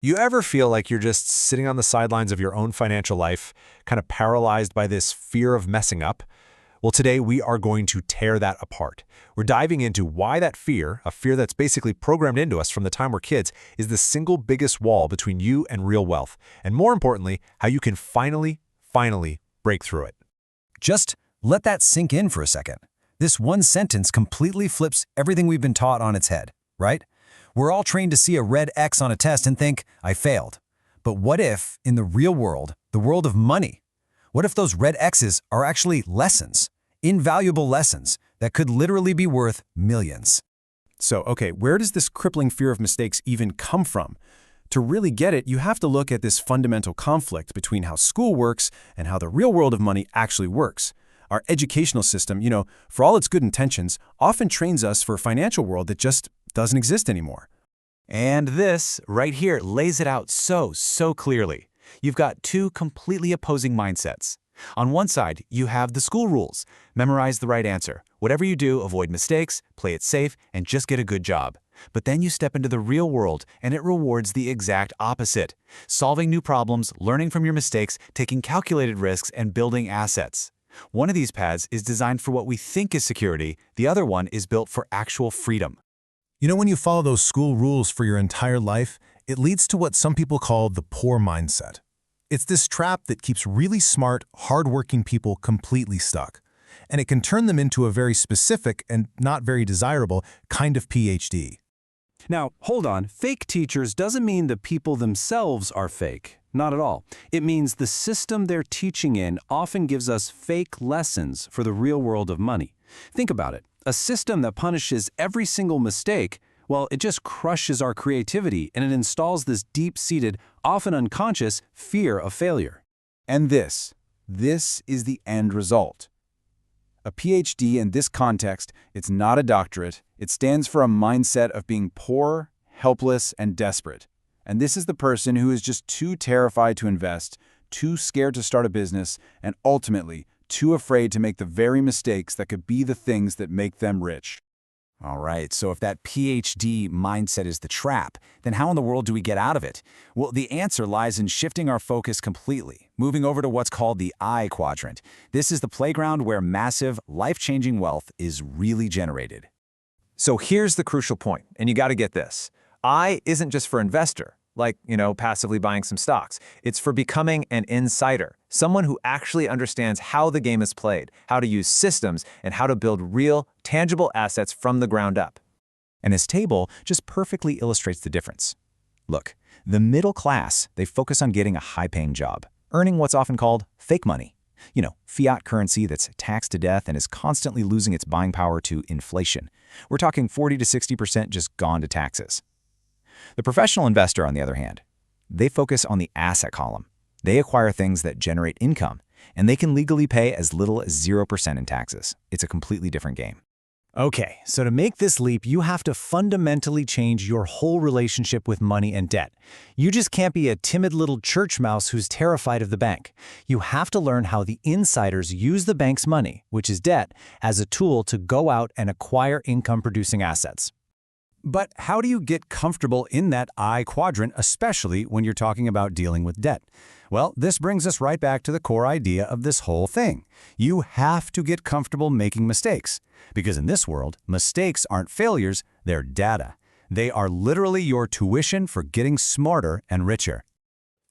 You ever feel like you're just sitting on the sidelines of your own financial life, kind of paralyzed by this fear of messing up? Well, today we are going to tear that apart. We're diving into why that fear, a fear that's basically programmed into us from the time we're kids, is the single biggest wall between you and real wealth. And more importantly, how you can finally break through it. Just let that sink in for a second. This one sentence completely flips everything we've been taught on its head, right? We're all trained to see a red X on a test and think, I failed. But what if, in the real world, the world of money, what if those red X's are actually lessons, invaluable lessons that could literally be worth millions? So, where does this crippling fear of mistakes even come from? To really get it, you have to look at this fundamental conflict between how school works and how the real world of money actually works. Our educational system, for all its good intentions, often trains us for a financial world that just doesn't exist anymore. And this, right here, lays it out so clearly. You've got two completely opposing mindsets. On one side, you have the school rules. Memorize the right answer. Whatever you do, avoid mistakes, play it safe, and just get a good job. But then you step into the real world, and it rewards the exact opposite. Solving new problems, learning from your mistakes, taking calculated risks, and building assets. One of these paths is designed for what we think is security. The other one is built for actual freedom. When you follow those school rules for your entire life, it leads to what some people call the poor mindset. It's this trap that keeps really smart, hardworking people completely stuck. And it can turn them into a very specific and not very desirable kind of PhD. Now, hold on. Fake teachers doesn't mean the people themselves are fake. Not at all. It means the system they're teaching in often gives us fake lessons for the real world of money. Think about it. A system that punishes every single mistake, well, it just crushes our creativity and it installs this deep-seated, often unconscious, fear of failure. And this is the end result. A PhD in this context, it's not a doctorate. It stands for a mindset of being poor, helpless, and desperate. And this is the person who is just too terrified to invest, too scared to start a business, and ultimately too afraid to make the very mistakes that could be the things that make them rich. All right, so if that PhD mindset is the trap, then how in the world do we get out of it? Well, the answer lies in shifting our focus completely, moving over to what's called the I-Quadrant. This is the playground where massive, life-changing wealth is really generated. So here's the crucial point, and you got to get this. I isn't just for investor, like, passively buying some stocks. It's for becoming an insider, someone who actually understands how the game is played, how to use systems, and how to build real, tangible assets from the ground up. And this table just perfectly illustrates the difference. Look, the middle class, they focus on getting a high-paying job, earning what's often called fake money. Fiat currency that's taxed to death and is constantly losing its buying power to inflation. We're talking 40 to 60% just gone to taxes. The professional investor, on the other hand, they focus on the asset column. They acquire things that generate income, and they can legally pay as little as 0% in taxes. It's a completely different game. Okay, so to make this leap, you have to fundamentally change your whole relationship with money and debt. You just can't be a timid little church mouse who's terrified of the bank. You have to learn how the insiders use the bank's money, which is debt, as a tool to go out and acquire income-producing assets. But how do you get comfortable in that I-Quadrant, especially when you're talking about dealing with debt? Well, this brings us right back to the core idea of this whole thing. You have to get comfortable making mistakes. Because in this world, mistakes aren't failures, they're data. They are literally your tuition for getting smarter and richer.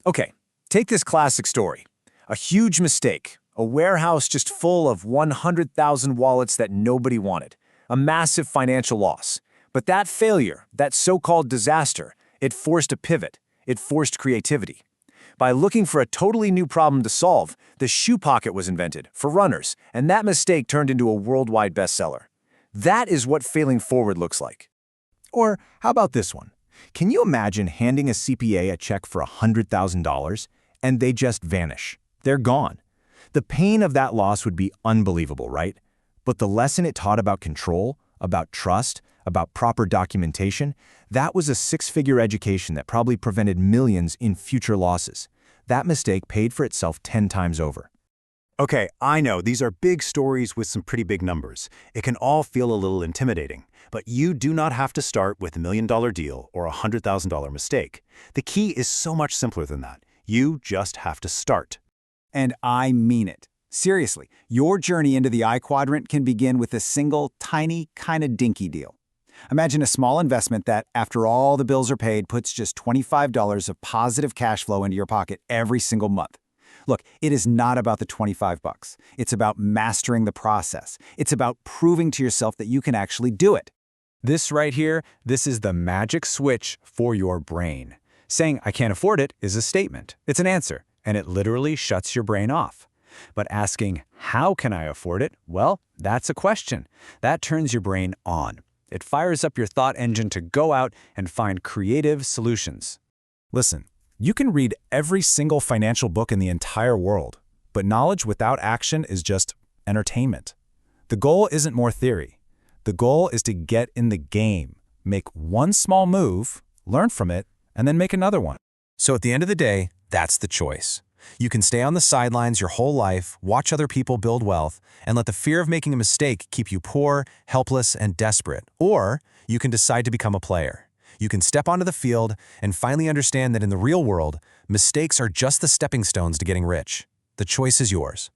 Okay, take this classic story. A huge mistake. A warehouse just full of 100,000 wallets that nobody wanted. A massive financial loss. But that failure, that so-called disaster, it forced a pivot. It forced creativity. By looking for a totally new problem to solve, the shoe pocket was invented for runners, and that mistake turned into a worldwide bestseller. That is what failing forward looks like. Or how about this one? Can you imagine handing a CPA a check for $100,000 and they just vanish? They're gone. The pain of that loss would be unbelievable, right? But the lesson it taught about control, about trust, about proper documentation, that was a six-figure education that probably prevented millions in future losses. That mistake paid for itself 10 times over. Okay, I know these are big stories with some pretty big numbers. It can all feel a little intimidating. But you do not have to start with a $1 million deal or a $100,000 mistake. The key is so much simpler than that. You just have to start. And I mean it. Seriously, your journey into the IQuadrant can begin with a single, tiny, kind of dinky deal. Imagine a small investment that, after all the bills are paid, puts just $25 of positive cash flow into your pocket every single month. Look, it is not about the $25. It's about mastering the process. It's about proving to yourself that you can actually do it. This right here, this is the magic switch for your brain. Saying, I can't afford it, is a statement. It's an answer, and it literally shuts your brain off. But asking, how can I afford it? Well, that's a question. That turns your brain on. It fires up your thought engine to go out and find creative solutions. Listen, you can read every single financial book in the entire world, but knowledge without action is just entertainment. The goal isn't more theory. The goal is to get in the game, make one small move, learn from it, and then make another one. So at the end of the day, that's the choice. You can stay on the sidelines your whole life, watch other people build wealth, and let the fear of making a mistake keep you poor, helpless, and desperate. Or you can decide to become a player. You can step onto the field and finally understand that in the real world, mistakes are just the stepping stones to getting rich. The choice is yours.